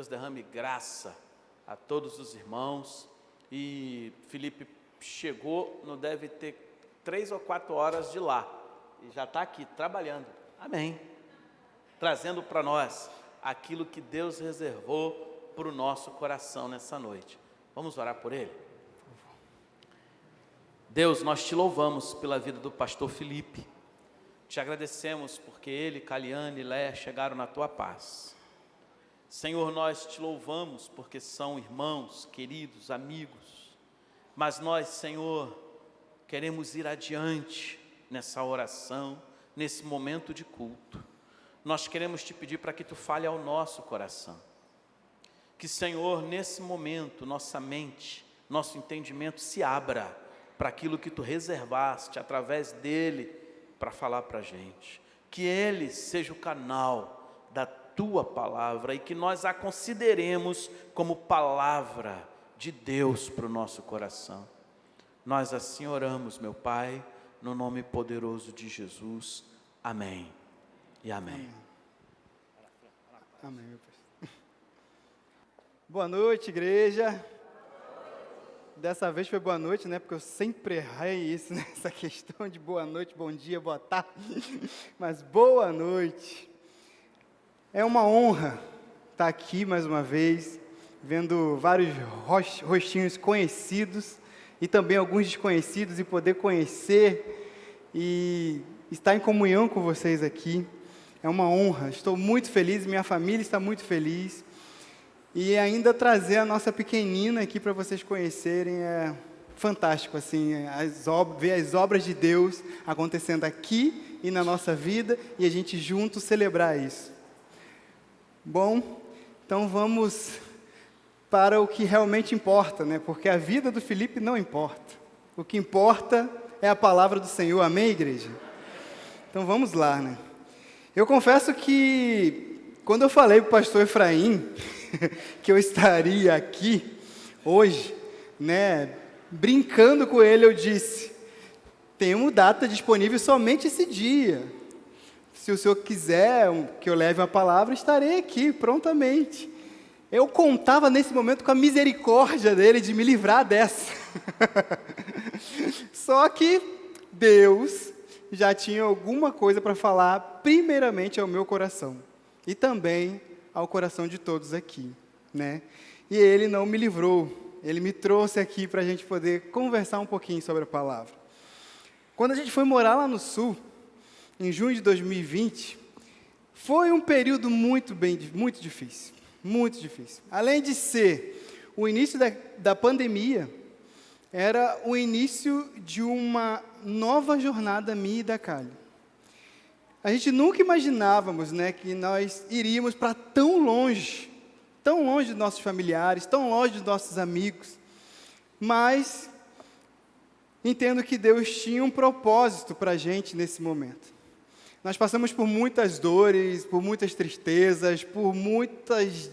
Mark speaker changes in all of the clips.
Speaker 1: Deus derrame graça a todos os irmãos. E Felipe chegou, não deve ter 3 ou 4 horas de lá, e já está aqui trabalhando, amém, trazendo para nós aquilo que Deus reservou para o nosso coração nessa noite. Vamos orar por ele? Deus, nós te louvamos pela vida do pastor Felipe, te agradecemos porque ele, Caliane e Léa chegaram na tua paz. Senhor, nós te louvamos porque são irmãos, queridos, amigos, mas nós, Senhor, queremos ir adiante nessa oração, nesse momento de culto. Nós queremos te pedir para que tu fale ao nosso coração, que, Senhor, nesse momento, nossa mente, nosso entendimento se abra para aquilo que tu reservaste através dele para falar para a gente, que ele seja o canal da tua palavra e que nós a consideremos como palavra de Deus para o nosso coração. Nós assim oramos, meu Pai, no nome poderoso de Jesus. Amém e amém.
Speaker 2: Amém, meu Pai. Boa noite, igreja. Dessa vez foi boa noite, né? Porque eu sempre errei isso, nessa questão de boa noite, bom dia, boa tarde. Mas boa noite. É uma honra estar aqui mais uma vez, vendo vários rostinhos conhecidos e também alguns desconhecidos, e poder conhecer e estar em comunhão com vocês aqui. É uma honra, estou muito feliz, minha família está muito feliz. E ainda trazer a nossa pequenina aqui para vocês conhecerem é fantástico, assim, ver as obras de Deus acontecendo aqui e na nossa vida, e a gente juntos celebrar isso. Bom, então vamos para o que realmente importa, né? Porque a vida do Felipe não importa. O que importa é a palavra do Senhor, amém, igreja? Então vamos lá, né? Eu confesso que quando eu falei para o pastor Efraim que eu estaria aqui hoje, né, brincando com ele, eu disse: temos data disponível somente esse dia. Se o senhor quiser que eu leve uma palavra, estarei aqui prontamente. Eu contava nesse momento com a misericórdia dele de me livrar dessa. Só que Deus já tinha alguma coisa para falar, primeiramente ao meu coração, e também ao coração de todos aqui, né? E ele não me livrou, ele me trouxe aqui para a gente poder conversar um pouquinho sobre a palavra. Quando a gente foi morar lá no Sul, em junho de 2020, foi um período muito difícil, muito difícil. Além de ser o início da pandemia, era o início de uma nova jornada minha e da Cali. A gente nunca imaginávamos, né, que nós iríamos para tão longe dos nossos familiares, tão longe dos nossos amigos, mas entendo que Deus tinha um propósito para a gente nesse momento. Nós passamos por muitas dores, por muitas tristezas, por muitas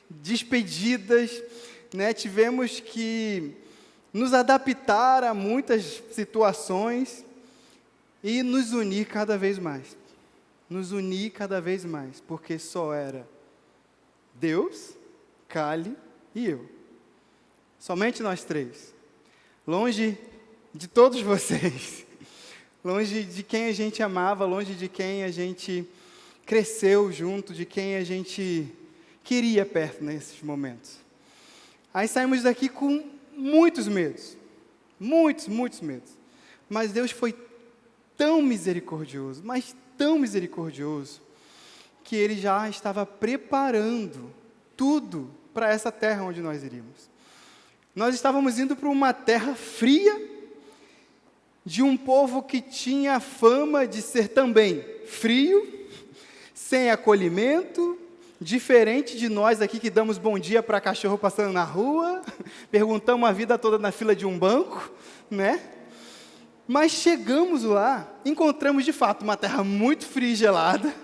Speaker 2: despedidas, né? Tivemos que nos adaptar a muitas situações e nos unir cada vez mais. Nos unir cada vez mais, porque só era Deus, Cali e eu. Somente nós três. Longe de todos vocês. Longe de quem a gente amava, longe de quem a gente cresceu junto, de quem a gente queria perto nesses momentos. Aí saímos daqui com muitos medos. Muitos medos. Mas Deus foi tão misericordioso, mas tão misericordioso, que Ele já estava preparando tudo para essa terra onde nós iríamos. Nós estávamos indo para uma terra fria, de um povo que tinha a fama de ser também frio, sem acolhimento, diferente de nós aqui que damos bom dia para cachorro passando na rua, perguntamos a vida toda na fila de um banco, né? Mas chegamos lá, encontramos de fato uma terra muito fria e gelada,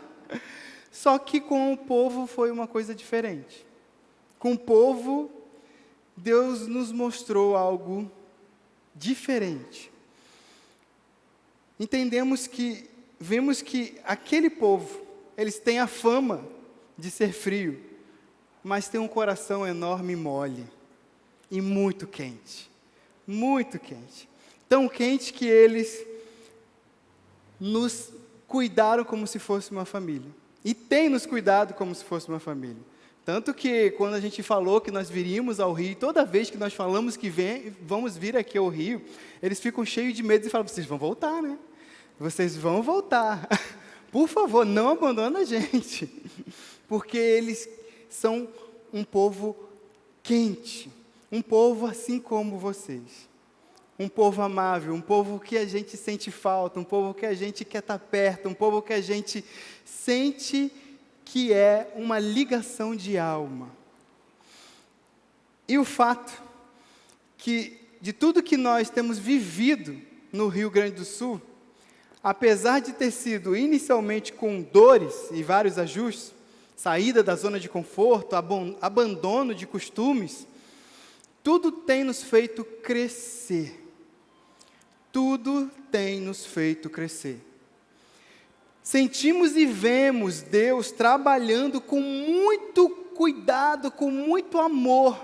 Speaker 2: só que com o povo foi uma coisa diferente. Com o povo, Deus nos mostrou algo diferente. Vemos que aquele povo, eles têm a fama de ser frio, mas tem um coração enorme e mole, e muito quente, muito quente. Tão quente que eles nos cuidaram como se fosse uma família, e têm nos cuidado como se fosse uma família. Tanto que quando a gente falou que nós viríamos ao Rio, toda vez que nós falamos que vamos vir aqui ao Rio, eles ficam cheios de medo e falam, vocês vão voltar, né? Vocês vão voltar. Por favor, não abandona a gente. Porque eles são um povo quente, um povo assim como vocês. Um povo amável, um povo que a gente sente falta, um povo que a gente quer estar perto, um povo que a gente sente que é uma ligação de alma. E o fato que, de tudo que nós temos vivido no Rio Grande do Sul, apesar de ter sido inicialmente com dores e vários ajustes, saída da zona de conforto, abandono de costumes, tudo tem nos feito crescer. Tudo tem nos feito crescer. Sentimos e vemos Deus trabalhando com muito cuidado, com muito amor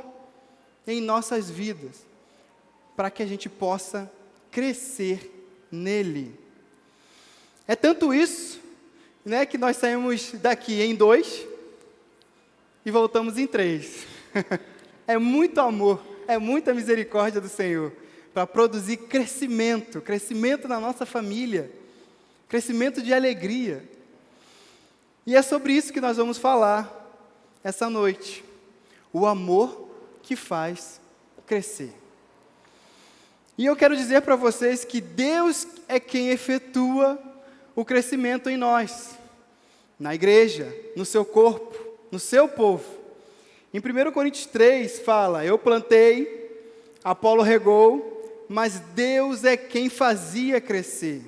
Speaker 2: em nossas vidas, para que a gente possa crescer nele. É tanto isso, né, que nós saímos daqui em 2 e voltamos em 3. É muito amor, é muita misericórdia do Senhor, para produzir crescimento na nossa família, crescimento de alegria. E é sobre isso que nós vamos falar essa noite. O amor que faz crescer. E eu quero dizer para vocês que Deus é quem efetua o crescimento em nós, na igreja, no seu corpo, no seu povo. Em 1 Coríntios 3 fala, eu plantei, Apolo regou, mas Deus é quem fazia crescer.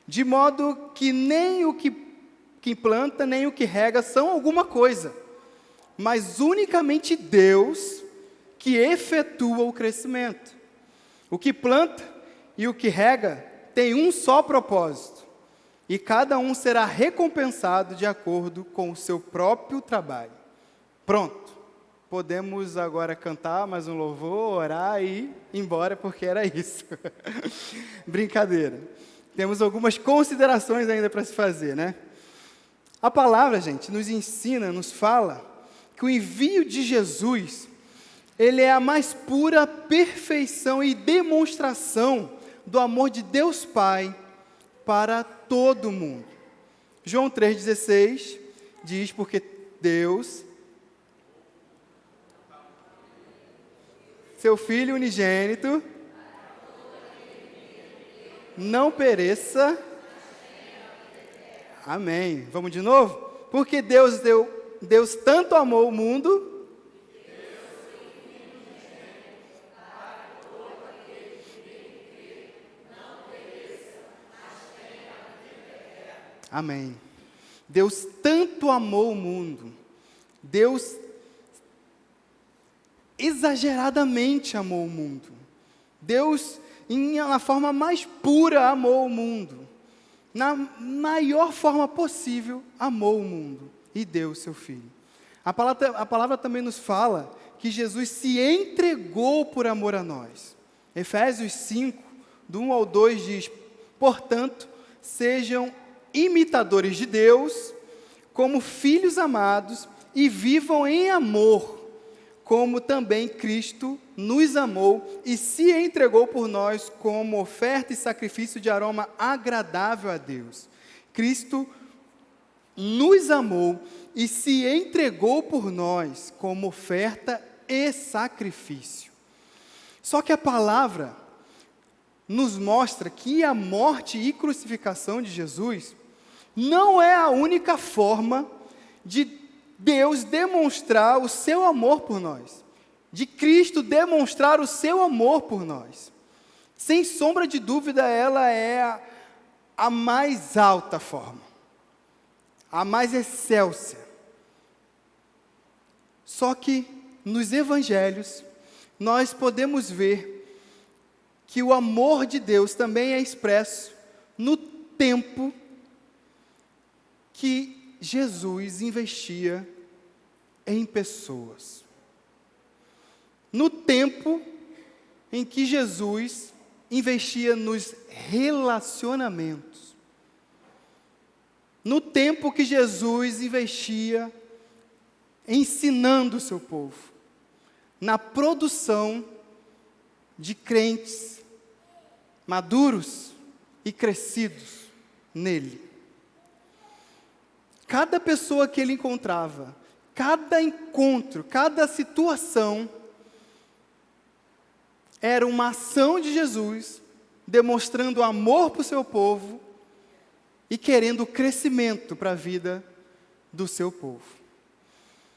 Speaker 2: De modo que nem o que planta, nem o que rega são alguma coisa, mas unicamente Deus que efetua o crescimento. O que planta e o que rega tem um só propósito, e cada um será recompensado de acordo com o seu próprio trabalho. Pronto, podemos agora cantar mais um louvor, orar e ir embora, porque era isso. Brincadeira. Temos algumas considerações ainda para se fazer, né? A palavra, gente, nos ensina, nos fala que o envio de Jesus, ele é a mais pura perfeição e demonstração do amor de Deus Pai para todo mundo. João 3,16 diz, porque Deus, seu Filho unigênito, não pereça. Amém. Vamos de novo? Porque Deus tanto amou o mundo. Amém. Deus tanto amou o mundo. Deus exageradamente amou o mundo. Deus, na forma mais pura, amou o mundo. Na maior forma possível, amou o mundo e deu o seu Filho. A palavra também nos fala que Jesus se entregou por amor a nós. Efésios 5, do 1 ao 2 diz, portanto, sejam imitadores de Deus, como filhos amados, e vivam em amor, como também Cristo nos amou e se entregou por nós como oferta e sacrifício de aroma agradável a Deus. Cristo nos amou e se entregou por nós como oferta e sacrifício. Só que a palavra nos mostra que a morte e crucificação de Jesus não é a única forma de Deus demonstrar o seu amor por nós, de Cristo demonstrar o seu amor por nós. Sem sombra de dúvida, ela é a mais alta forma, a mais excelsa. Só que nos evangelhos, nós podemos ver que o amor de Deus também é expresso no tempo que Jesus investia em pessoas. No tempo em que Jesus investia nos relacionamentos. No tempo que Jesus investia ensinando o seu povo, na produção de crentes maduros e crescidos nele. Cada pessoa que ele encontrava, cada encontro, cada situação, era uma ação de Jesus, demonstrando amor para o seu povo e querendo crescimento para a vida do seu povo.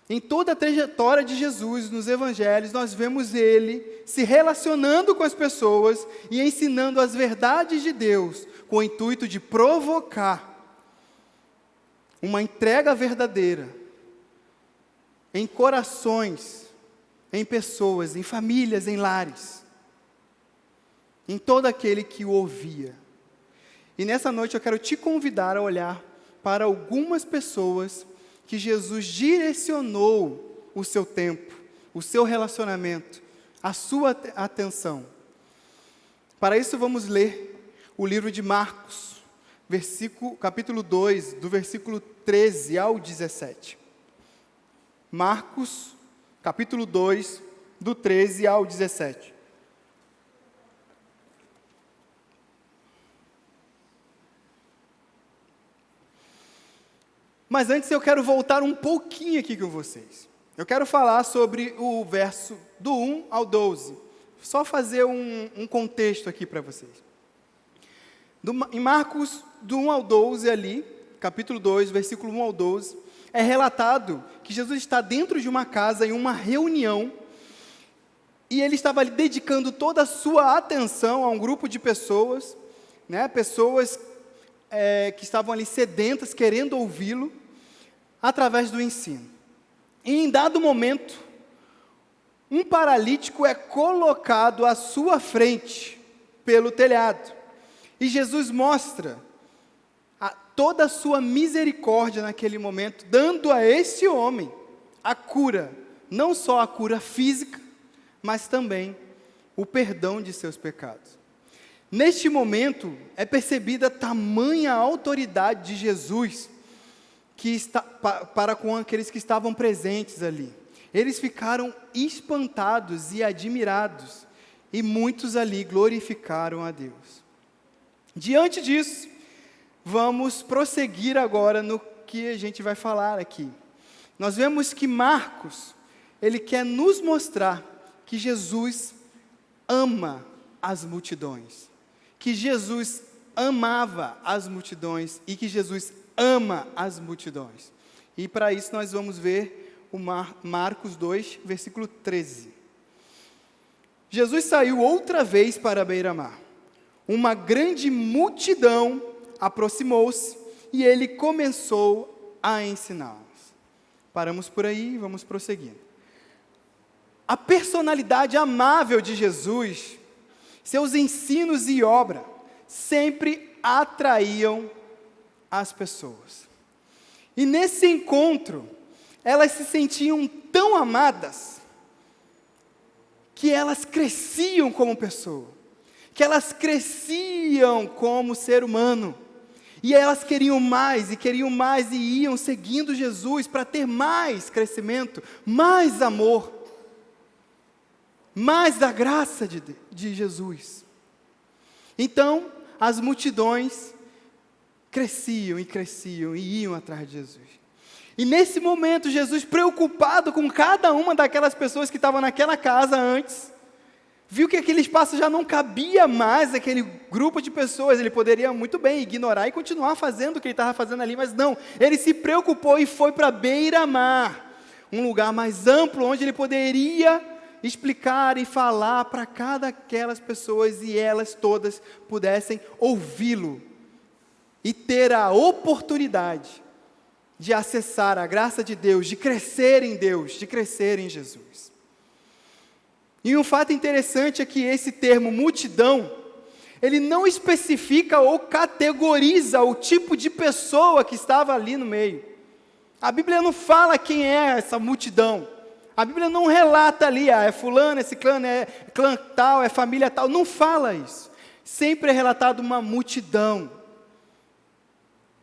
Speaker 2: Em toda a trajetória de Jesus nos evangelhos, nós vemos ele se relacionando com as pessoas e ensinando as verdades de Deus, com o intuito de provocar uma entrega verdadeira em corações, em pessoas, em famílias, em lares, em todo aquele que o ouvia. E nessa noite eu quero te convidar a olhar para algumas pessoas que Jesus direcionou o seu tempo, o seu relacionamento, a sua atenção. Para isso vamos ler o livro de Marcos, capítulo 2, do versículo 13 ao 17. Marcos, capítulo 2, do 13 ao 17. Mas antes eu quero voltar um pouquinho aqui com vocês. Eu quero falar sobre o verso do 1 ao 12. Só fazer um contexto aqui para vocês. Em Marcos, do 1 ao 12 ali, capítulo 2, versículo 1 ao 12, é relatado que Jesus está dentro de uma casa, em uma reunião, e ele estava ali dedicando toda a sua atenção a um grupo de pessoas, né, pessoas que estavam ali sedentas, querendo ouvi-lo, através do ensino. E em dado momento, um paralítico é colocado à sua frente pelo telhado. E Jesus mostra toda a sua misericórdia naquele momento, dando a esse homem a cura, não só a cura física, mas também o perdão de seus pecados. Neste momento, é percebida tamanha autoridade de Jesus, para com aqueles que estavam presentes ali. Eles ficaram espantados e admirados, e muitos ali glorificaram a Deus. Diante disso, vamos prosseguir agora no que a gente vai falar aqui. Nós vemos que Marcos, ele quer nos mostrar que Jesus ama as multidões, que Jesus amava as multidões e que Jesus ama as multidões. E para isso nós vamos ver o Marcos 2, versículo 13. Jesus saiu outra vez para a beira-mar. Uma grande multidão aproximou-se e ele começou a ensiná-los. Paramos por aí e vamos prosseguindo. A personalidade amável de Jesus, seus ensinos e obra, sempre atraíam as pessoas. E nesse encontro, elas se sentiam tão amadas, que elas cresciam como pessoa, que elas cresciam como ser humano, e elas queriam mais, e iam seguindo Jesus para ter mais crescimento, mais amor, mais da graça de Jesus. Então, as multidões cresciam e iam atrás de Jesus. E nesse momento, Jesus, preocupado com cada uma daquelas pessoas que estavam naquela casa antes, viu que aquele espaço já não cabia mais aquele grupo de pessoas. Ele poderia muito bem ignorar e continuar fazendo o que ele estava fazendo ali, mas não, ele se preocupou e foi para a beira-mar, um lugar mais amplo, onde ele poderia explicar e falar para cada aquelas pessoas, e elas todas pudessem ouvi-lo, e ter a oportunidade de acessar a graça de Deus, de crescer em Deus, de crescer em Jesus. E um fato interessante é que esse termo multidão, ele não especifica ou categoriza o tipo de pessoa que estava ali no meio. A Bíblia não fala quem é essa multidão. A Bíblia não relata ali, é fulano, esse clã, é clã tal, é família tal. Não fala isso. Sempre é relatado uma multidão.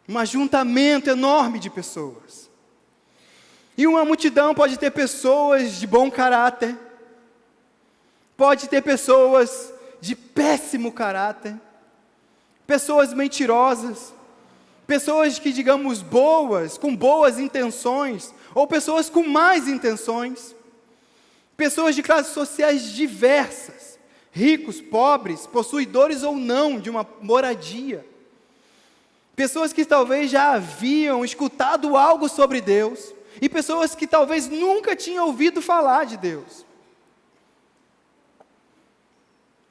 Speaker 2: Um ajuntamento enorme de pessoas. E uma multidão pode ter pessoas de bom caráter. Pode ter pessoas de péssimo caráter. Pessoas mentirosas. Pessoas que, digamos, boas, com boas intenções, ou pessoas com más intenções. Pessoas de classes sociais diversas, ricos, pobres, possuidores ou não de uma moradia. Pessoas que talvez já haviam escutado algo sobre Deus, e pessoas que talvez nunca tinham ouvido falar de Deus.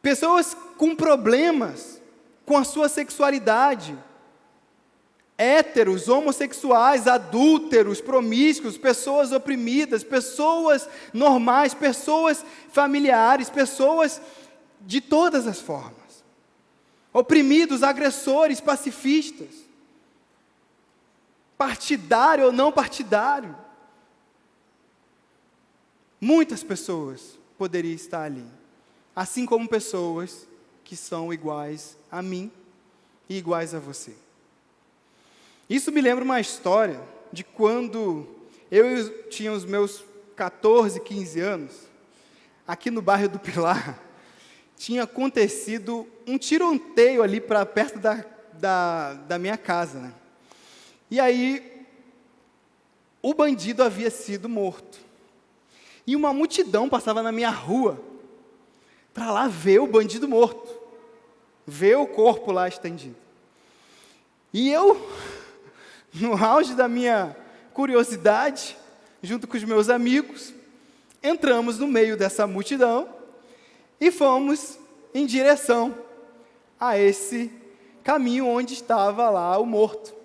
Speaker 2: Pessoas com problemas com a sua sexualidade, héteros, homossexuais, adúlteros, promíscuos, pessoas oprimidas, pessoas normais, pessoas familiares, pessoas de todas as formas. Oprimidos, agressores, pacifistas, partidário ou não partidário. Muitas pessoas poderiam estar ali, assim como pessoas que são iguais a mim e iguais a você. Isso me lembra uma história de quando eu tinha os meus 14, 15 anos, aqui no bairro do Pilar, tinha acontecido um tiroteio ali para perto da minha casa, né? E aí, o bandido havia sido morto. E uma multidão passava na minha rua, para lá ver o bandido morto, ver o corpo lá estendido. E eu, no auge da minha curiosidade, junto com os meus amigos, entramos no meio dessa multidão e fomos em direção a esse caminho onde estava lá o morto.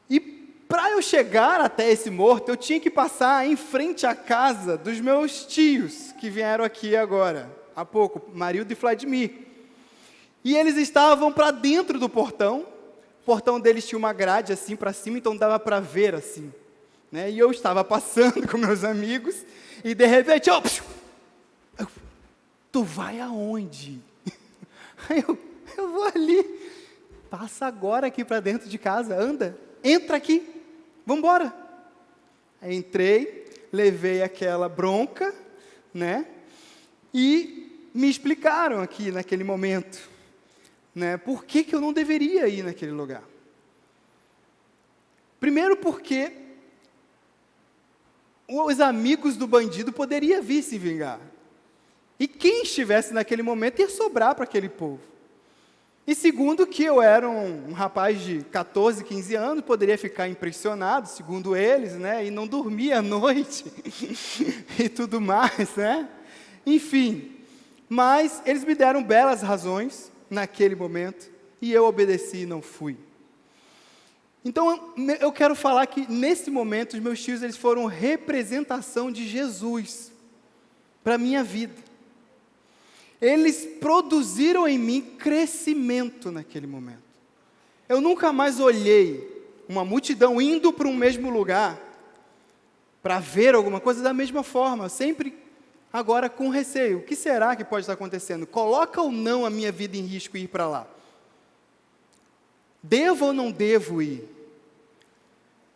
Speaker 2: E para eu chegar até esse morto, eu tinha que passar em frente à casa dos meus tios, que vieram aqui agora, há pouco, Marildo e Vladimir. E eles estavam para dentro do portão. O portão deles tinha uma grade assim para cima, então dava para ver assim, né? E eu estava passando com meus amigos, e de repente, tu vai aonde? Aí eu vou ali, passa agora aqui para dentro de casa, anda, entra aqui, vamos embora. Aí entrei, levei aquela bronca, né? E me explicaram aqui naquele momento, né, por que eu não deveria ir naquele lugar. Primeiro porque os amigos do bandido poderiam vir se vingar. E quem estivesse naquele momento ia sobrar para aquele povo. E segundo que eu era um rapaz de 14, 15 anos, poderia ficar impressionado, segundo eles, né, e não dormir à noite, e tudo mais, né. Enfim, mas eles me deram belas razões naquele momento, e eu obedeci e não fui. Então, eu quero falar que, nesse momento, os meus tios, eles foram representação de Jesus, para a minha vida. Eles produziram em mim crescimento naquele momento. Eu nunca mais olhei uma multidão indo para um mesmo lugar, para ver alguma coisa da mesma forma, sempre agora com receio. O que será que pode estar acontecendo? Coloca ou não a minha vida em risco ir para lá? Devo ou não devo ir?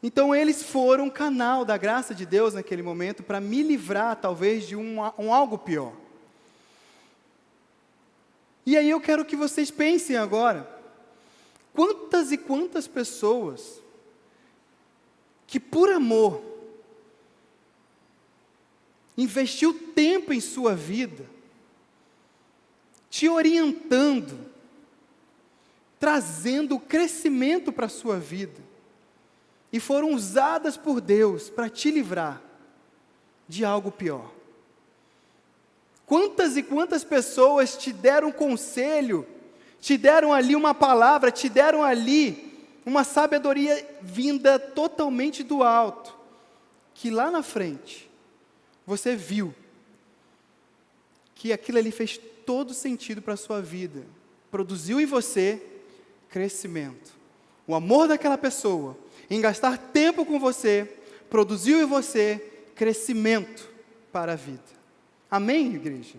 Speaker 2: Então eles foram um canal da graça de Deus naquele momento para me livrar talvez de um algo pior. E aí eu quero que vocês pensem agora, quantas e quantas pessoas que por amor investiu tempo em sua vida, te orientando, trazendo crescimento para a sua vida, e foram usadas por Deus para te livrar de algo pior. Quantas e quantas pessoas te deram conselho, te deram ali uma palavra, te deram ali uma sabedoria vinda totalmente do alto, que lá na frente, você viu que aquilo ali fez todo sentido para a sua vida, produziu em você crescimento. O amor daquela pessoa em gastar tempo com você, produziu em você crescimento para a vida. Amém, igreja?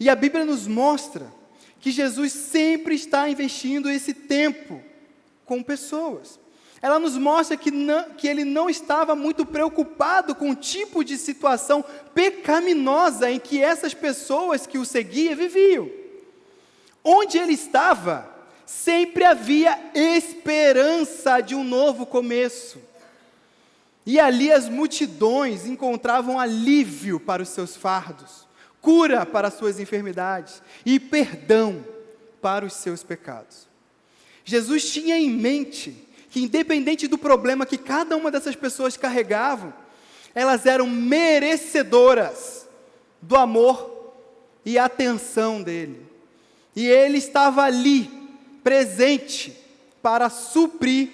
Speaker 2: E a Bíblia nos mostra que Jesus sempre está investindo esse tempo com pessoas. Ela nos mostra que Ele não estava muito preocupado com o tipo de situação pecaminosa em que essas pessoas que o seguiam viviam. Onde Ele estava, sempre havia esperança de um novo começo. E ali as multidões encontravam alívio para os seus fardos, cura para as suas enfermidades e perdão para os seus pecados. Jesus tinha em mente que, independente do problema que cada uma dessas pessoas carregavam, elas eram merecedoras do amor e atenção dele. E ele estava ali, presente, para suprir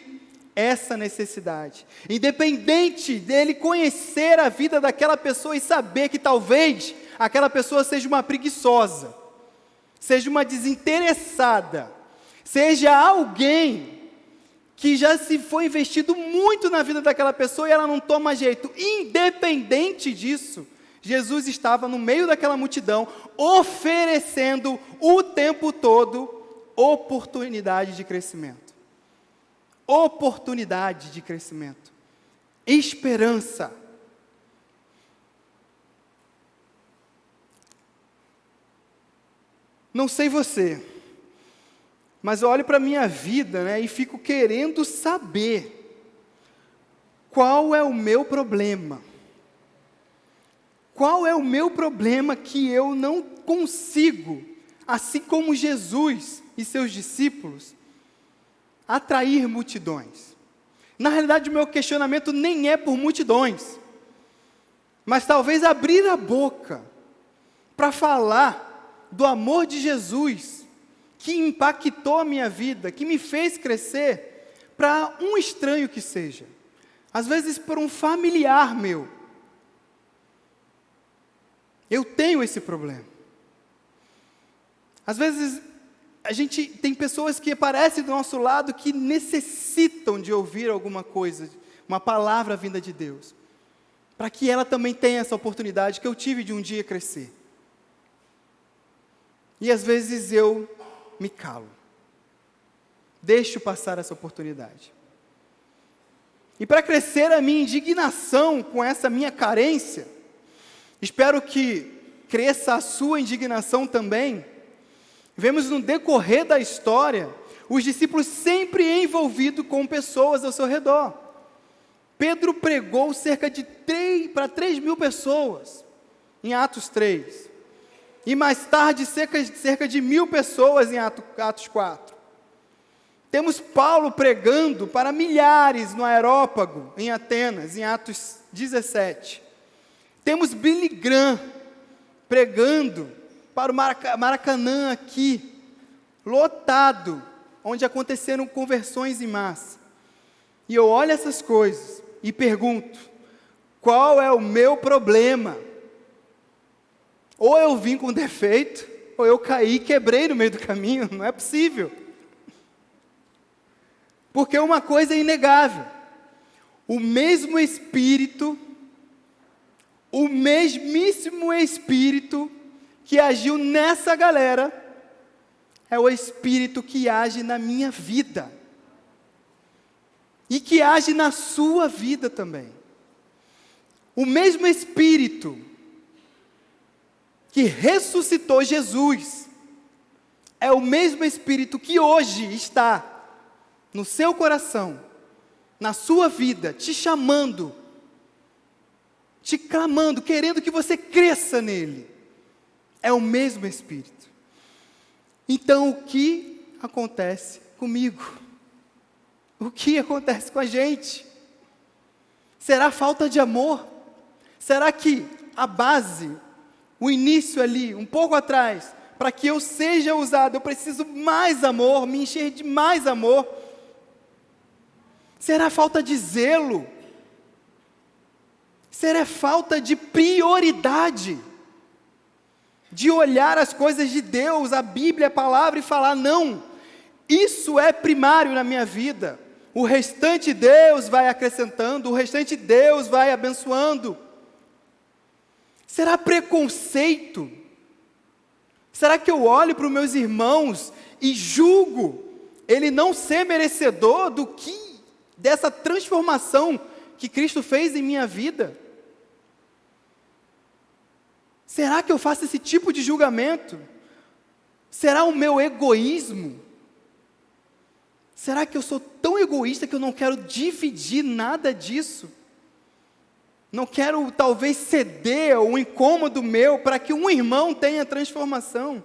Speaker 2: essa necessidade. Independente dele conhecer a vida daquela pessoa e saber que talvez aquela pessoa seja uma preguiçosa, seja uma desinteressada, seja alguém que já se foi investido muito na vida daquela pessoa e ela não toma jeito. Independente disso, Jesus estava no meio daquela multidão, oferecendo o tempo todo oportunidade de crescimento. Oportunidade de crescimento. Esperança. Não sei você, mas eu olho para a minha vida, né, e fico querendo saber qual é o meu problema. Qual é o meu problema que eu não consigo, assim como Jesus e seus discípulos, atrair multidões? Na realidade, o meu questionamento nem é por multidões, mas talvez abrir a boca para falar do amor de Jesus, que impactou a minha vida, que me fez crescer, para um estranho que seja, às vezes por um familiar meu. Eu tenho esse problema. Às vezes, a gente tem pessoas que aparecem do nosso lado que necessitam de ouvir alguma coisa, uma palavra vinda de Deus, para que ela também tenha essa oportunidade que eu tive de um dia crescer. E às vezes eu me calo, deixo passar essa oportunidade. E para crescer a minha indignação com essa minha carência, espero que cresça a sua indignação também. Vemos no decorrer da história, os discípulos sempre envolvidos com pessoas ao seu redor. Pedro pregou cerca de 3.000 pessoas, em Atos 3. E mais tarde, cerca de 1.000 pessoas em Atos 4. Temos Paulo pregando para milhares no Areópago, em Atenas, em Atos 17. Temos Billy Graham pregando para o Maracanã aqui, lotado, onde aconteceram conversões em massa. E eu olho essas coisas e pergunto, qual é o meu problema? Ou eu vim com defeito, ou eu caí e quebrei no meio do caminho, não é possível. Porque uma coisa é inegável, o mesmo Espírito, o mesmíssimo Espírito que agiu nessa galera, é o Espírito que age na minha vida, e que age na sua vida também. O mesmo Espírito que ressuscitou Jesus, é o mesmo Espírito que hoje está no seu coração, na sua vida, te chamando, te clamando, querendo que você cresça nele. É o mesmo Espírito. Então, o que acontece comigo? O que acontece com a gente? Será falta de amor? Será que a base, o início ali, um pouco atrás, para que eu seja usado, eu preciso mais amor, me encher de mais amor? Será falta de zelo? Será falta de prioridade? De olhar as coisas de Deus, a Bíblia, a palavra, e falar, não, isso é primário na minha vida. o restante Deus vai acrescentando, o restante Deus vai abençoando. Será preconceito? Será que eu olho para os meus irmãos e julgo ele não ser merecedor dessa transformação que Cristo fez em minha vida? Será que eu faço esse tipo de julgamento? Será o meu egoísmo? Será que eu sou tão egoísta que eu não quero dividir nada disso? Não quero talvez ceder um incômodo meu para que um irmão tenha transformação?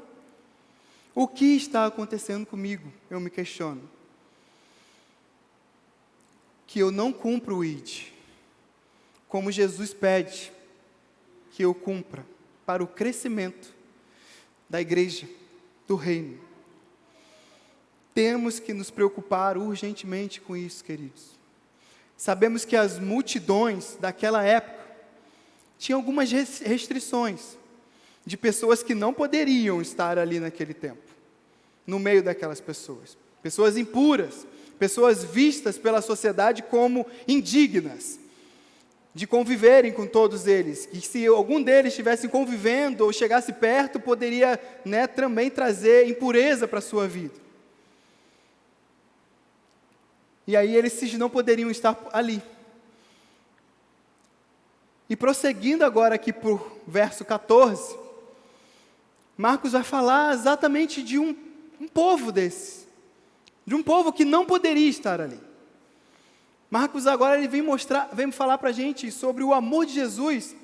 Speaker 2: O que está acontecendo comigo? Eu me questiono. Que eu não cumpro o ID, como Jesus pede que eu cumpra, para o crescimento da igreja, do reino. Temos que nos preocupar urgentemente com isso, queridos. Sabemos que as multidões daquela época tinham algumas restrições de pessoas que não poderiam estar ali naquele tempo, no meio daquelas pessoas. Pessoas impuras, pessoas vistas pela sociedade como indignas de conviverem com todos eles, e se algum deles estivesse convivendo ou chegasse perto, poderia, também trazer impureza para a sua vida. E aí eles não poderiam estar ali. E prosseguindo agora aqui para o verso 14, Marcos vai falar exatamente de um povo desse, de um povo que não poderia estar ali. Marcos agora ele vem falar para a gente sobre o amor de Jesus,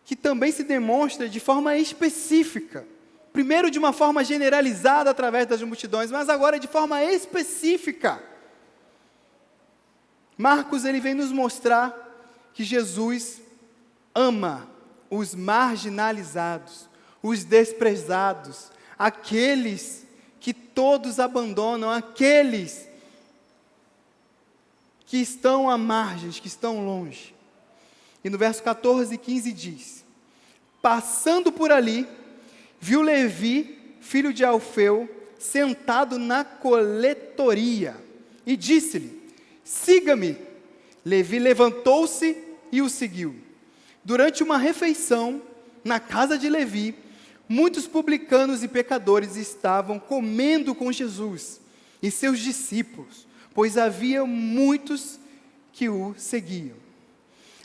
Speaker 2: que também se demonstra de forma específica. Primeiro de uma forma generalizada através das multidões, mas agora de forma específica. Marcos ele vem nos mostrar que Jesus ama os marginalizados, os desprezados, aqueles que todos abandonam, aqueles que estão à margem, que estão longe. E no verso 14 e 15 diz: passando por ali, viu Levi, filho de Alfeu, sentado na coletoria, e disse-lhe: siga-me. Levi levantou-se e o seguiu. Durante uma refeição, na casa de Levi, muitos publicanos e pecadores estavam comendo com Jesus e seus discípulos, pois havia muitos que o seguiam.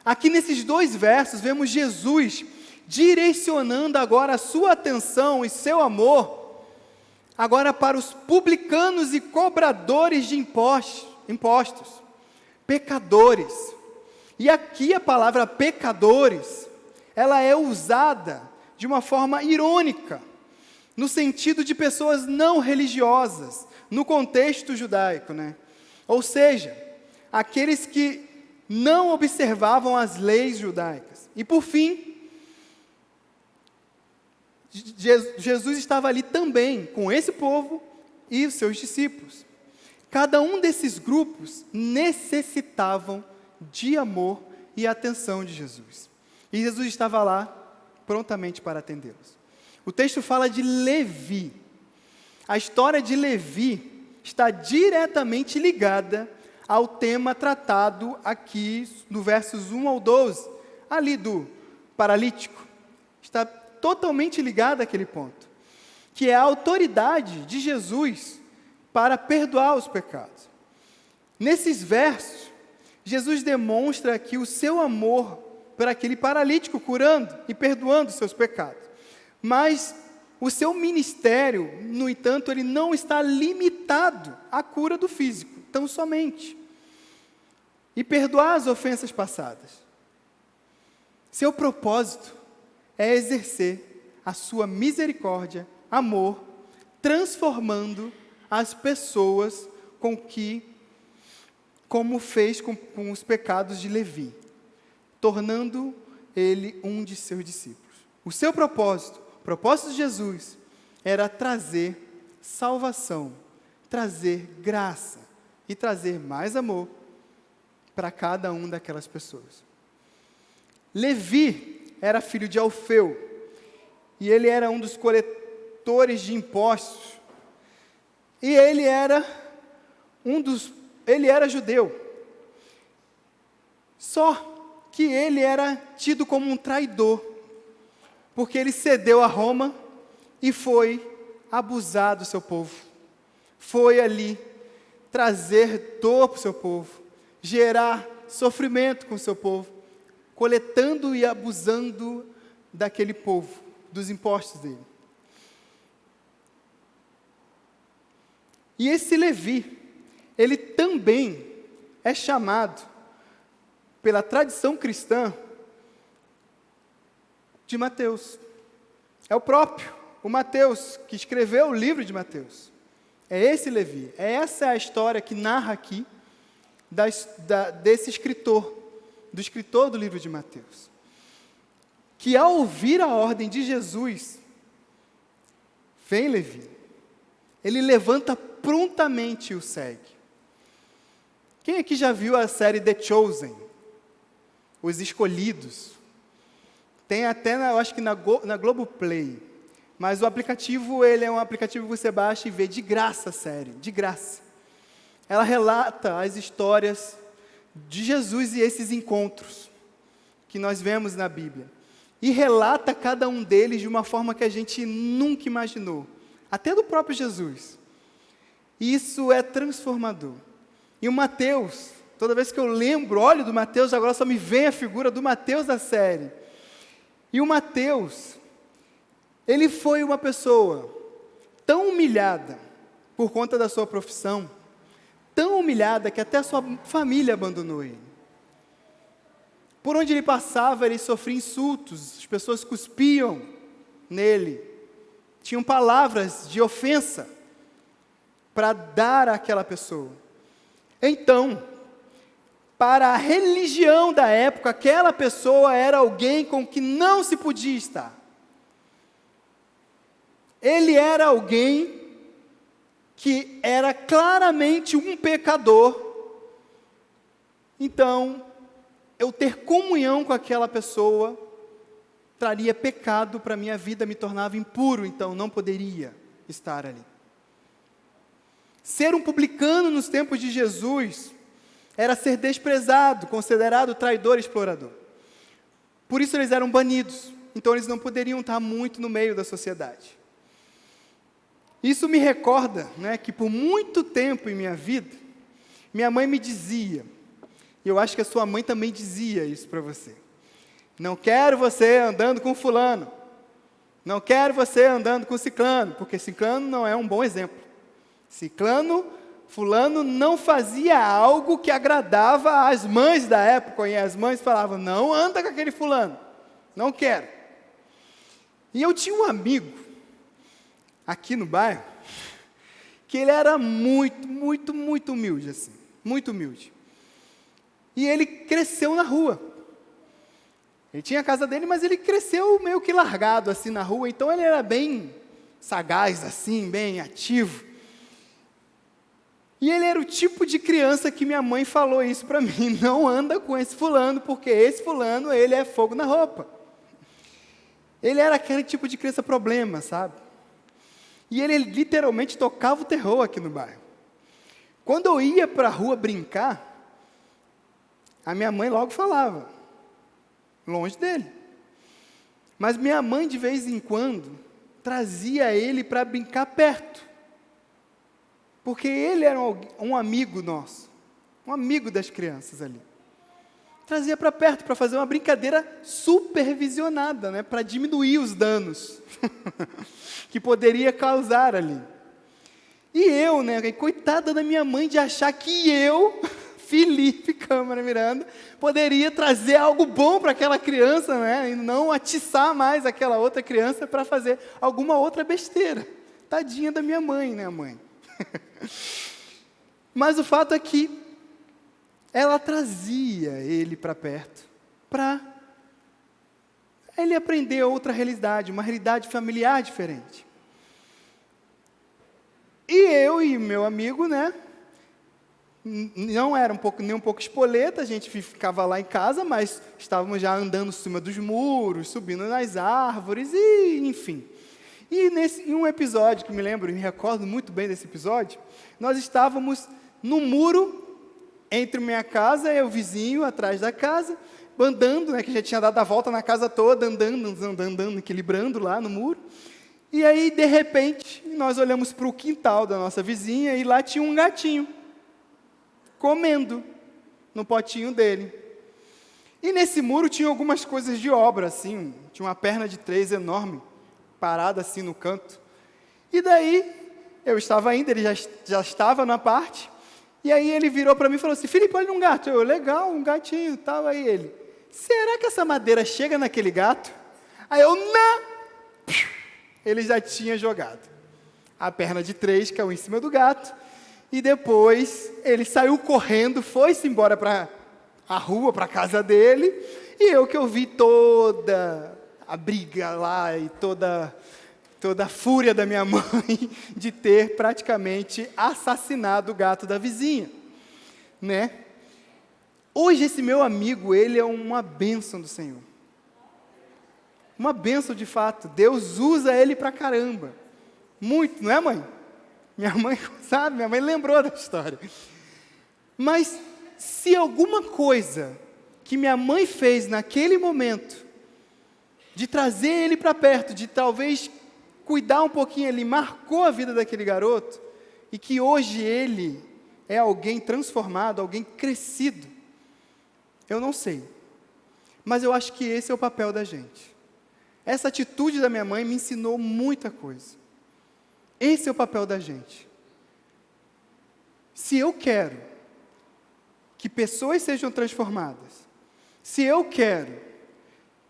Speaker 2: Aqui nesses dois versos, vemos Jesus direcionando agora a sua atenção e seu amor, agora para os publicanos e cobradores de impostos, pecadores. E aqui a palavra pecadores, ela é usada de uma forma irônica, no sentido de pessoas não religiosas, no contexto judaico, Ou seja, aqueles que não observavam as leis judaicas. E por fim, Jesus estava ali também, com esse povo e os seus discípulos. Cada um desses grupos necessitavam de amor e atenção de Jesus. E Jesus estava lá, prontamente para atendê-los. O texto fala de Levi. A história de Levi está diretamente ligada ao tema tratado aqui no versos 1 ao 12, ali do paralítico. Está totalmente ligada àquele ponto, que é a autoridade de Jesus para perdoar os pecados. Nesses versos, Jesus demonstra que o seu amor por aquele paralítico, curando e perdoando os seus pecados. Mas o seu ministério, no entanto, ele não está limitado à cura do físico, tão somente. E perdoar as ofensas passadas. Seu propósito é exercer a sua misericórdia, amor, transformando as pessoas como fez com os pecados de Levi, tornando ele um de seus discípulos. O seu propósito, o propósito de Jesus, era trazer salvação, trazer graça e trazer mais amor para cada um daquelas pessoas. Levi era filho de Alfeu, e ele era um dos coletores de impostos, e ele era um dos ele era judeu, só que ele era tido como um traidor, porque ele cedeu a Roma e foi abusar do seu povo, foi ali trazer dor para o seu povo, gerar sofrimento com o seu povo, coletando e abusando daquele povo, dos impostos dele. E esse Levi, ele também é chamado, pela tradição cristã, de Mateus. É o próprio, o Mateus, que escreveu o livro de Mateus. É esse Levi, essa é a história que narra aqui, desse escritor, do escritor do livro de Mateus, que ao ouvir a ordem de Jesus, vem Levi, ele levanta prontamente e o segue. Quem aqui já viu a série The Chosen? Os Escolhidos? Tem até, eu acho que na Globoplay, mas o aplicativo, ele é um aplicativo que você baixa e vê de graça a série, de graça. Ela relata as histórias de Jesus e esses encontros que nós vemos na Bíblia. E relata cada um deles de uma forma que a gente nunca imaginou, até do próprio Jesus. E isso é transformador. E o Mateus, toda vez que eu lembro, olho do Mateus, agora só me vem a figura do Mateus da série. E o Mateus, ele foi uma pessoa tão humilhada por conta da sua profissão, tão humilhada que até a sua família abandonou ele. Por onde ele passava, ele sofria insultos, as pessoas cuspiam nele, tinham palavras de ofensa para dar àquela pessoa. Então, para a religião da época, aquela pessoa era alguém com que não se podia estar. Ele era alguém que era claramente um pecador. Então, eu ter comunhão com aquela pessoa traria pecado para a minha vida, me tornava impuro, então não poderia estar ali. Ser um publicano nos tempos de Jesus era ser desprezado, considerado traidor e explorador. Por isso eles eram banidos, então eles não poderiam estar muito no meio da sociedade. Isso me recorda, que por muito tempo em minha vida, minha mãe me dizia, e eu acho que a sua mãe também dizia isso para você: não quero você andando com fulano, não quero você andando com ciclano, porque ciclano não é um bom exemplo. Fulano não fazia algo que agradava às mães da época, e as mães falavam: não anda com aquele fulano, não quero. E eu tinha um amigo, aqui no bairro, que ele era muito, muito, muito humilde, assim, muito humilde. E ele cresceu na rua. Ele tinha a casa dele, mas ele cresceu meio que largado, assim, na rua, então ele era bem sagaz, assim, bem ativo. E ele era o tipo de criança que minha mãe falou isso para mim: não anda com esse fulano, porque esse fulano, ele é fogo na roupa. Ele era aquele tipo de criança problema, sabe? E ele literalmente tocava o terror aqui no bairro. Quando eu ia para a rua brincar, a minha mãe logo falava: longe dele. Mas minha mãe, de vez em quando, trazia ele para brincar perto. Porque ele era um amigo nosso, um amigo das crianças ali. Trazia para perto para fazer uma brincadeira supervisionada, para diminuir os danos que poderia causar ali. E eu, coitada da minha mãe de achar que eu, Felipe Câmara Miranda, poderia trazer algo bom para aquela criança, e não atiçar mais aquela outra criança para fazer alguma outra besteira. Tadinha da minha mãe, mãe? Mas o fato é que ela trazia ele para perto, para ele aprender outra realidade, uma realidade familiar diferente. E eu e meu amigo, não era nem um pouco espoleta, a gente ficava lá em casa, mas estávamos já andando em cima dos muros, subindo nas árvores, e enfim. E em um episódio que me recordo muito bem desse episódio, nós estávamos no muro entre minha casa e o vizinho atrás da casa, andando, né, que já tinha dado a volta na casa toda, andando, equilibrando lá no muro. E aí, de repente, nós olhamos para o quintal da nossa vizinha e lá tinha um gatinho, comendo no potinho dele. E nesse muro tinha algumas coisas de obra, assim, tinha uma perna de 3 enorme, parada assim no canto. E daí, eu estava indo, ele já estava na parte, e aí ele virou para mim e falou assim: Felipe, olha um gato. Eu, legal, um gatinho, tal. Aí ele: será que essa madeira chega naquele gato? Aí eu, não! Ele já tinha jogado. A perna de 3 caiu em cima do gato, e depois ele saiu correndo, foi-se embora para a rua, para a casa dele, e eu que ouvi toda a briga lá, e toda a fúria da minha mãe de ter praticamente assassinado o gato da vizinha, né? Hoje esse meu amigo, ele é uma bênção do Senhor. Uma bênção de fato. Deus usa ele pra caramba. Muito, não é, mãe? Minha mãe sabe, minha mãe lembrou da história. Mas se alguma coisa que minha mãe fez naquele momento, de trazer ele para perto, de talvez cuidar um pouquinho, ele marcou a vida daquele garoto, e que hoje ele é alguém transformado, alguém crescido, eu não sei, mas eu acho que esse é o papel da gente. Essa atitude da minha mãe me ensinou muita coisa. Esse é o papel da gente. Se eu quero que pessoas sejam transformadas, se eu quero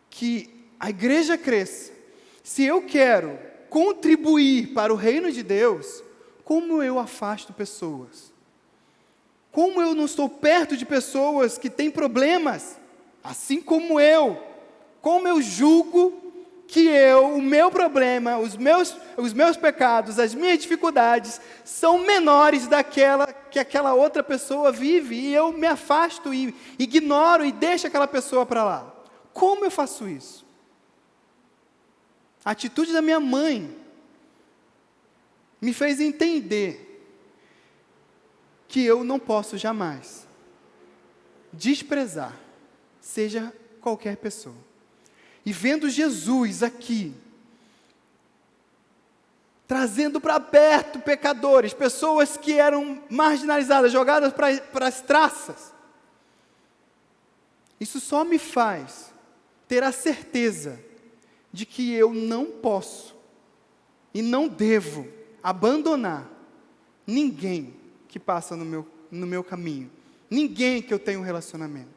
Speaker 2: que a igreja cresça, se eu quero contribuir para o reino de Deus, como eu afasto pessoas? Como eu não estou perto de pessoas que têm problemas, assim como eu? Como eu julgo que o meu problema, os meus pecados, as minhas dificuldades são menores daquela que aquela outra pessoa vive, e eu me afasto e ignoro e deixo aquela pessoa para lá? Como eu faço isso? A atitude da minha mãe me fez entender que eu não posso jamais desprezar, seja qualquer pessoa. E vendo Jesus aqui, trazendo para perto pecadores, pessoas que eram marginalizadas, jogadas para as traças, isso só me faz ter a certeza de que eu não posso e não devo abandonar ninguém que passa no meu caminho, ninguém que eu tenha um relacionamento.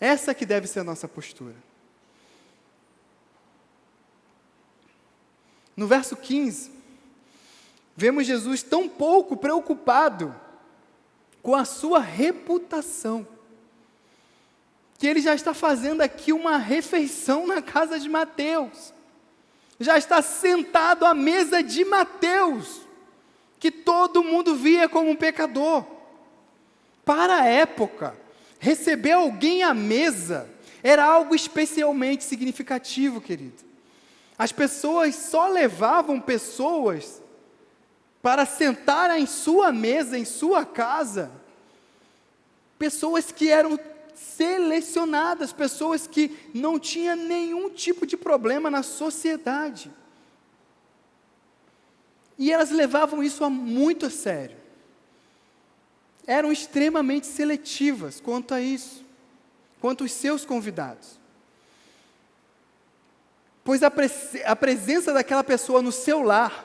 Speaker 2: Essa que deve ser a nossa postura. No verso 15, vemos Jesus tão pouco preocupado com a sua reputação, que ele já está fazendo aqui uma refeição na casa de Mateus, já está sentado à mesa de Mateus, que todo mundo via como um pecador. Para a época, receber alguém à mesa era algo especialmente significativo, querido. As pessoas só levavam pessoas para sentar em sua mesa, em sua casa, pessoas que eram selecionadas, pessoas que não tinham nenhum tipo de problema na sociedade. E elas levavam isso muito a sério. Eram extremamente seletivas quanto a isso, quanto aos seus convidados. Pois a presença daquela pessoa no seu lar,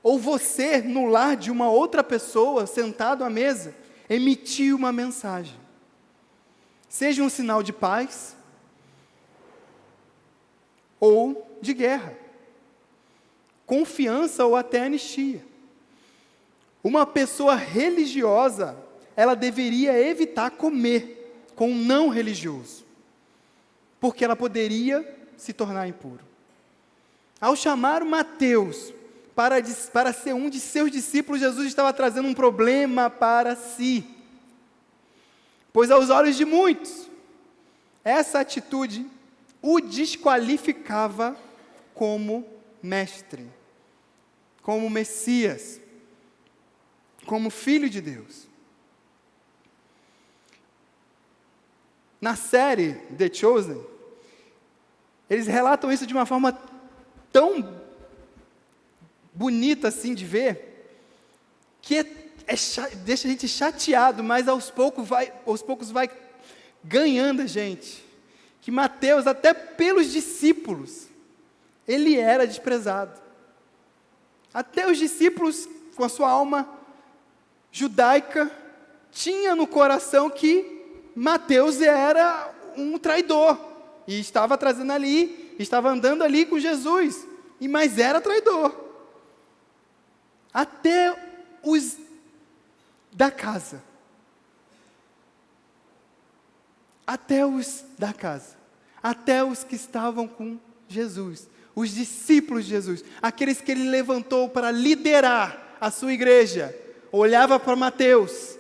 Speaker 2: ou você no lar de uma outra pessoa, sentado à mesa, emitia uma mensagem. Seja um sinal de paz, ou de guerra, confiança ou até anistia. Uma pessoa religiosa, ela deveria evitar comer com um não religioso, porque ela poderia se tornar impuro. Ao chamar Mateus para ser um de seus discípulos, Jesus estava trazendo um problema para si. Pois aos olhos de muitos, essa atitude o desqualificava como mestre, como Messias, como filho de Deus. na série The Chosen, eles relatam isso de uma forma tão bonita assim de ver, que deixa a gente chateado, mas aos poucos vai ganhando a gente. Que Mateus, até pelos discípulos, ele era desprezado. Até os discípulos, com a sua alma judaica, tinha no coração que Mateus era um traidor, e estava andando ali com Jesus, mas era traidor. Até os da casa. Até os que estavam com Jesus, os discípulos de Jesus, aqueles que ele levantou para liderar a sua igreja, olhava para Mateus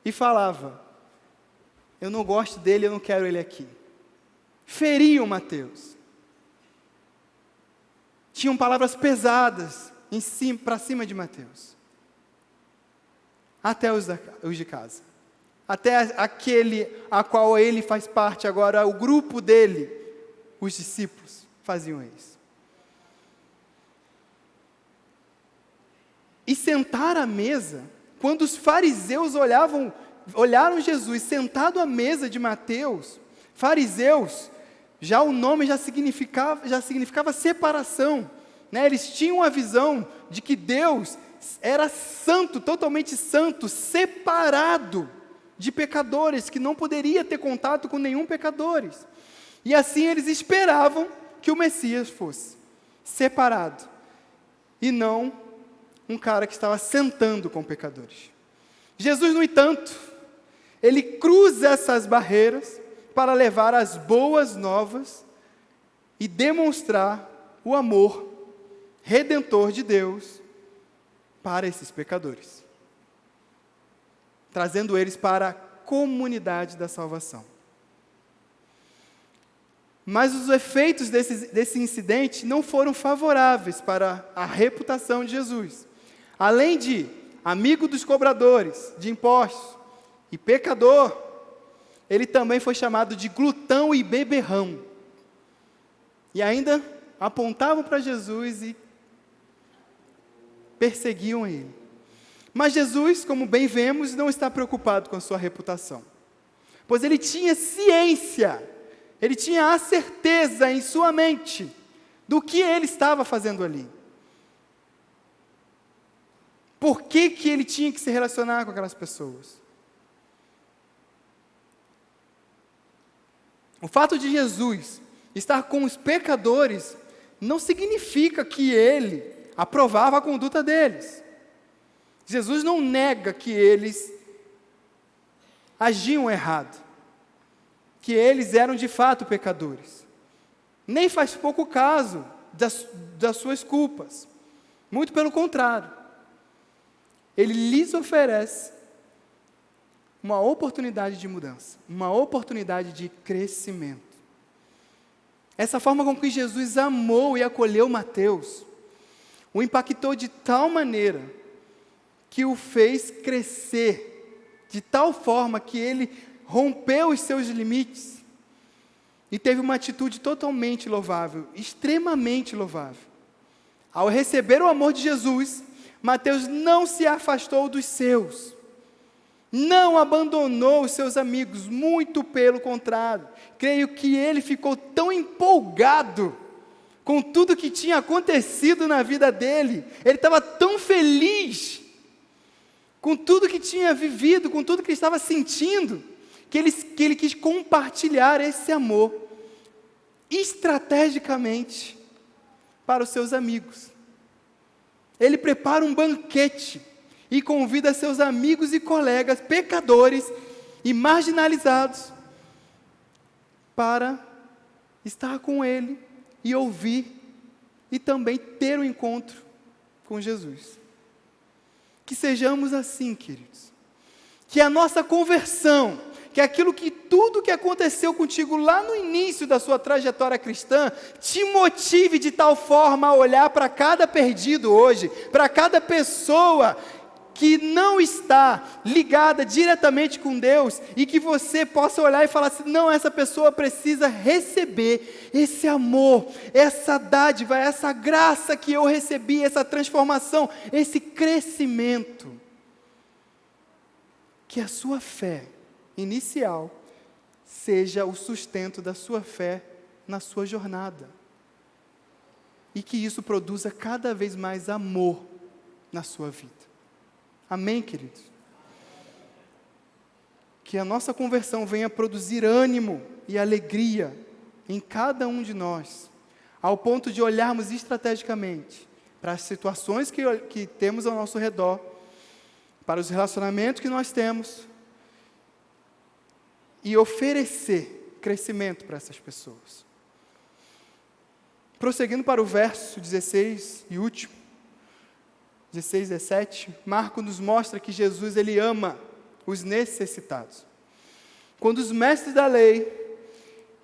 Speaker 2: e falava: eu não gosto dele, eu não quero ele aqui. Feriam Mateus. Tinham palavras pesadas para cima de Mateus. Até os de casa. Até aquele a qual ele faz parte agora, o grupo dele, os discípulos, faziam isso. E sentar à mesa, quando os fariseus olharam Jesus sentado à mesa de Mateus, fariseus, já o nome já significava separação, né? Eles tinham a visão de que Deus era santo, totalmente santo, separado de pecadores, que não poderia ter contato com nenhum pecador. E assim eles esperavam que o Messias fosse separado, e não um cara que estava sentando com pecadores. Jesus, no entanto, ele cruza essas barreiras para levar as boas novas e demonstrar o amor redentor de Deus para esses pecadores, trazendo eles para a comunidade da salvação. Mas os efeitos desse incidente não foram favoráveis para a reputação de Jesus. Além de amigo dos cobradores de impostos e pecador, ele também foi chamado de glutão e beberrão. E ainda apontavam para Jesus e perseguiam ele. Mas Jesus, como bem vemos, não está preocupado com a sua reputação, pois ele tinha ciência, ele tinha a certeza em sua mente do que ele estava fazendo ali. Por que ele tinha que se relacionar com aquelas pessoas? O fato de Jesus estar com os pecadores não significa que ele aprovava a conduta deles. Jesus não nega que eles agiam errado, que eles eram de fato pecadores. Nem faz pouco caso das suas culpas. Muito pelo contrário. Ele lhes oferece uma oportunidade de mudança, uma oportunidade de crescimento. Essa forma com que Jesus amou e acolheu Mateus, o impactou de tal maneira que o fez crescer, de tal forma que ele rompeu os seus limites e teve uma atitude totalmente louvável, extremamente louvável. Ao receber o amor de Jesus, Mateus não se afastou dos seus, não abandonou os seus amigos, muito pelo contrário. Creio que ele ficou tão empolgado com tudo que tinha acontecido na vida dele, ele estava tão feliz com tudo que tinha vivido, com tudo que ele estava sentindo, que ele quis compartilhar esse amor estrategicamente para os seus amigos. Ele prepara um banquete e convida seus amigos e colegas pecadores e marginalizados para estar com ele e ouvir e também ter um encontro com Jesus. Que sejamos assim, queridos. Que a nossa conversão, que tudo que aconteceu contigo lá no início da sua trajetória cristã, te motive de tal forma a olhar para cada perdido hoje, para cada pessoa que não está ligada diretamente com Deus, e que você possa olhar e falar assim: não, essa pessoa precisa receber esse amor, essa dádiva, essa graça que eu recebi, essa transformação, esse crescimento. Que a sua fé inicial seja o sustento da sua fé na sua jornada. E que isso produza cada vez mais amor na sua vida. Amém, queridos? Que a nossa conversão venha produzir ânimo e alegria em cada um de nós, ao ponto de olharmos estrategicamente para as situações que temos ao nosso redor, para os relacionamentos que nós temos, e oferecer crescimento para essas pessoas. Prosseguindo para o verso 16 e último, 16, 17, Marcos nos mostra que Jesus, ele ama os necessitados. Quando os mestres da lei,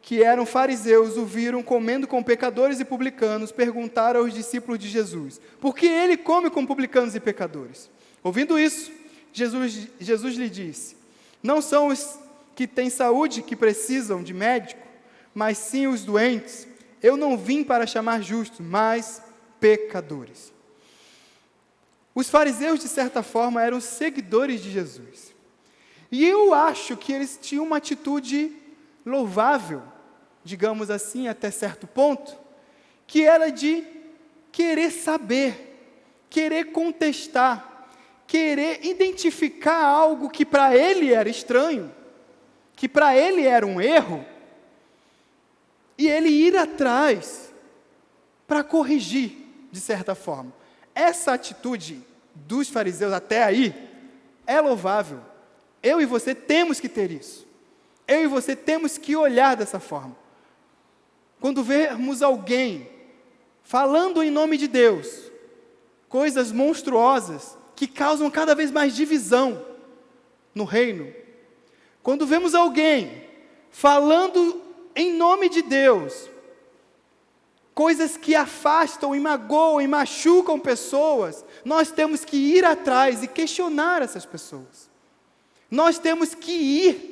Speaker 2: que eram fariseus, o viram comendo com pecadores e publicanos, perguntaram aos discípulos de Jesus: por que ele come com publicanos e pecadores? Ouvindo isso, Jesus lhe disse: não são os que têm saúde que precisam de médico, mas sim os doentes. Eu não vim para chamar justos, mas pecadores. Os fariseus, de certa forma, eram seguidores de Jesus. E eu acho que eles tinham uma atitude louvável, digamos assim, até certo ponto, que era de querer saber, querer contestar, querer identificar algo que para ele era estranho, que para ele era um erro, e ele ir atrás para corrigir, de certa forma. Essa atitude dos fariseus até aí é louvável. Eu e você temos que ter isso. Eu e você temos que olhar dessa forma. Quando vermos alguém falando em nome de Deus, coisas monstruosas que causam cada vez mais divisão no reino. Quando vemos alguém falando em nome de Deus, coisas que afastam e magoam e machucam pessoas, nós temos que ir atrás e questionar essas pessoas. Nós temos que ir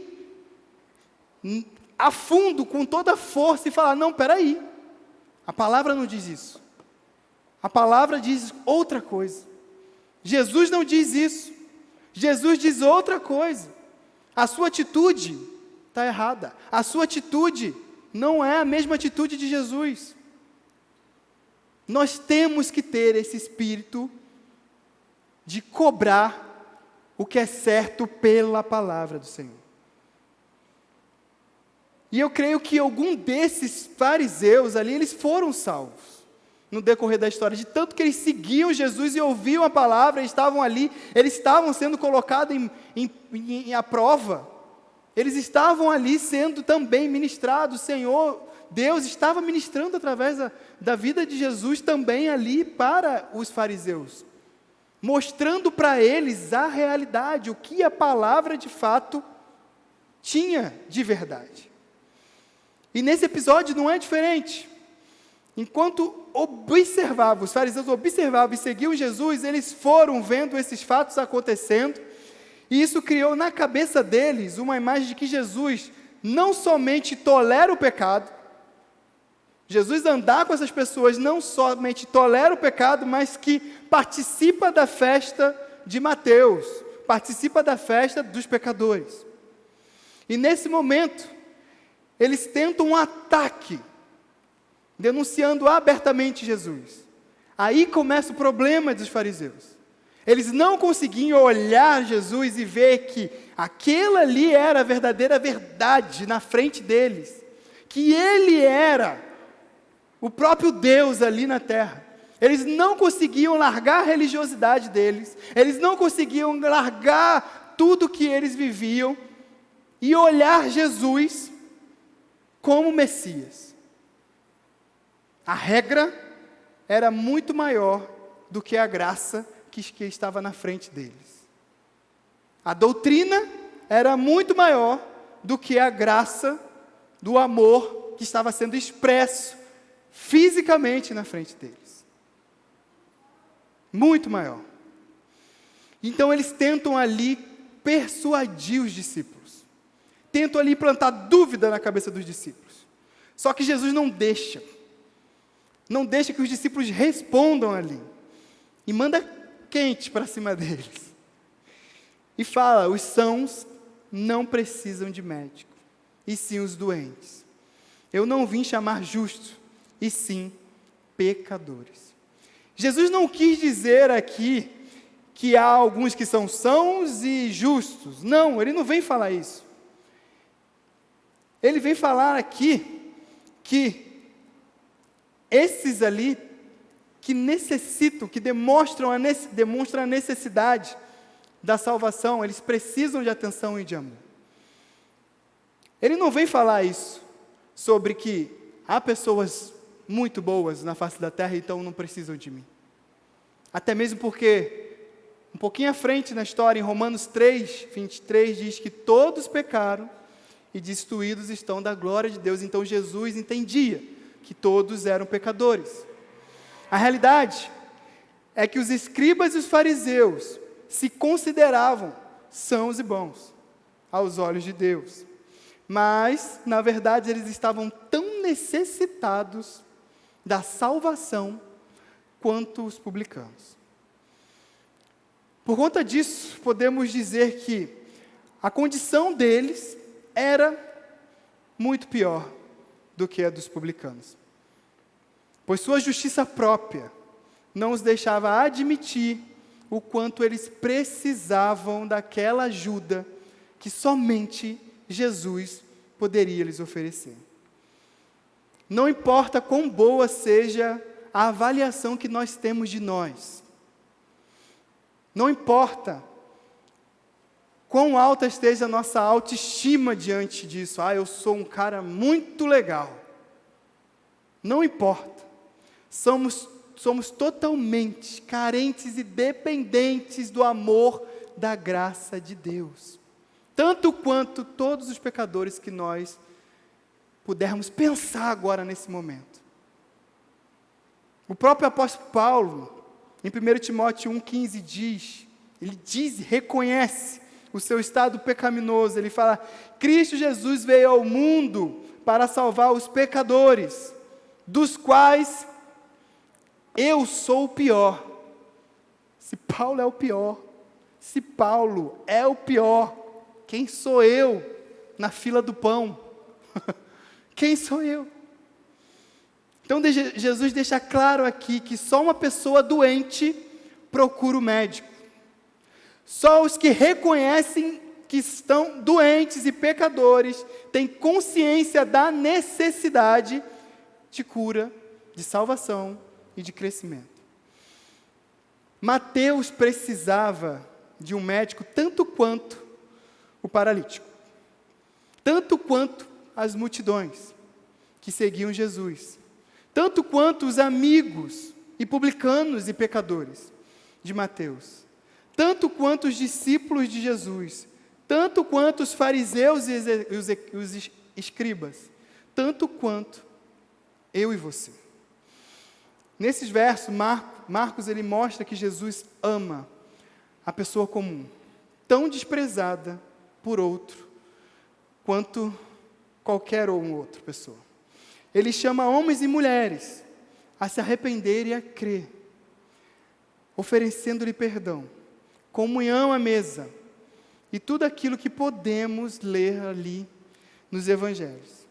Speaker 2: a fundo, com toda a força, e falar: não, peraí, a palavra não diz isso. A palavra diz outra coisa. Jesus não diz isso. Jesus diz outra coisa. A sua atitude está errada. A sua atitude não é a mesma atitude de Jesus. Nós temos que ter esse espírito de cobrar o que é certo pela palavra do Senhor. E eu creio que algum desses fariseus ali, eles foram salvos no decorrer da história, de tanto que eles seguiam Jesus e ouviam a palavra, estavam ali, eles estavam sendo colocados à prova, eles estavam ali sendo também ministrados. O Senhor, Deus, estava ministrando através da vida de Jesus também ali para os fariseus, mostrando para eles a realidade, o que a palavra de fato tinha de verdade. E nesse episódio não é diferente. Enquanto os fariseus observavam e seguiam Jesus, eles foram vendo esses fatos acontecendo, e isso criou na cabeça deles uma imagem de que Jesus não somente tolera o pecado, Jesus andar com essas pessoas não somente tolera o pecado, mas que participa da festa de Mateus, participa da festa dos pecadores. E nesse momento, eles tentam um ataque, denunciando abertamente Jesus. Aí começa o problema dos fariseus. Eles não conseguiam olhar Jesus e ver que aquela ali era a verdadeira verdade na frente deles, que Ele era o próprio Deus ali na terra. Eles não conseguiam largar a religiosidade deles, eles não conseguiam largar tudo que eles viviam e olhar Jesus como Messias. A regra era muito maior do que a graça que estava na frente deles. A doutrina era muito maior do que a graça do amor que estava sendo expresso fisicamente na frente deles. Muito maior. Então eles tentam ali persuadir os discípulos. Tentam ali plantar dúvida na cabeça dos discípulos. Só que Jesus não deixa. Não deixa que os discípulos respondam ali. E manda quente para cima deles. E fala, os sãos não precisam de médico, e sim os doentes. Eu não vim chamar justos, e sim pecadores. Jesus não quis dizer aqui que há alguns que são sãos e justos. Não, ele não vem falar isso. Ele vem falar aqui que esses ali que necessitam, que demonstram a necessidade da salvação, eles precisam de atenção e de amor. Ele não vem falar isso sobre que há pessoas muito boas na face da terra, então não precisam de mim. Até mesmo porque, um pouquinho à frente na história, em Romanos 3, 23, diz que todos pecaram e destituídos estão da glória de Deus. Então Jesus entendia que todos eram pecadores. A realidade é que os escribas e os fariseus se consideravam sãos e bons aos olhos de Deus. Mas, na verdade, eles estavam tão necessitados da salvação quanto os publicanos. Por conta disso, podemos dizer que a condição deles era muito pior do que a dos publicanos. Pois sua justiça própria não os deixava admitir o quanto eles precisavam daquela ajuda que somente Jesus poderia lhes oferecer. Não importa quão boa seja a avaliação que nós temos de nós. Não importa quão alta esteja a nossa autoestima diante disso. Eu sou um cara muito legal. Não importa. Somos totalmente carentes e dependentes do amor, da graça de Deus. Tanto quanto todos os pecadores que nós pudermos pensar agora nesse momento. O próprio apóstolo Paulo, em 1 Timóteo 1,15 reconhece o seu estado pecaminoso. Ele fala, Cristo Jesus veio ao mundo para salvar os pecadores, dos quais eu sou o pior. Se Paulo é o pior, quem sou eu na fila do pão? Quem sou eu? Então Jesus deixa claro aqui que só uma pessoa doente procura o médico. Só os que reconhecem que estão doentes e pecadores têm consciência da necessidade de cura, de salvação e de crescimento. Mateus precisava de um médico tanto quanto o paralítico, tanto quanto as multidões que seguiam Jesus, tanto quanto os amigos e publicanos e pecadores de Mateus, tanto quanto os discípulos de Jesus, tanto quanto os fariseus e os escribas, tanto quanto eu e você. Nesses versos, Marcos ele mostra que Jesus ama a pessoa comum, tão desprezada por outro, quanto qualquer outra pessoa. Ele chama homens e mulheres a se arrepender e a crer, oferecendo-lhe perdão, comunhão à mesa, e tudo aquilo que podemos ler ali nos evangelhos.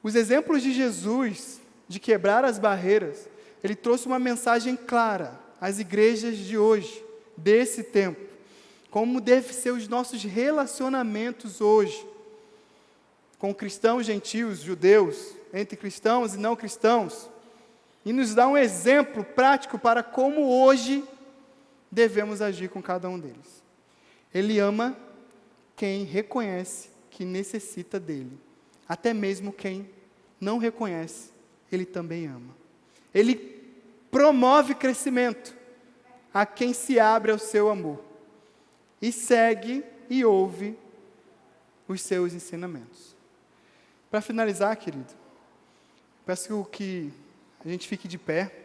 Speaker 2: Os exemplos de Jesus, de quebrar as barreiras, ele trouxe uma mensagem clara às igrejas de hoje, desse tempo, como devem ser os nossos relacionamentos hoje, com cristãos, gentios, judeus, entre cristãos e não cristãos, e nos dá um exemplo prático para como hoje devemos agir com cada um deles. Ele ama quem reconhece que necessita dele, até mesmo quem não reconhece, ele também ama. Ele promove crescimento a quem se abre ao seu amor, e segue e ouve os seus ensinamentos. Para finalizar, querido, peço que a gente fique de pé.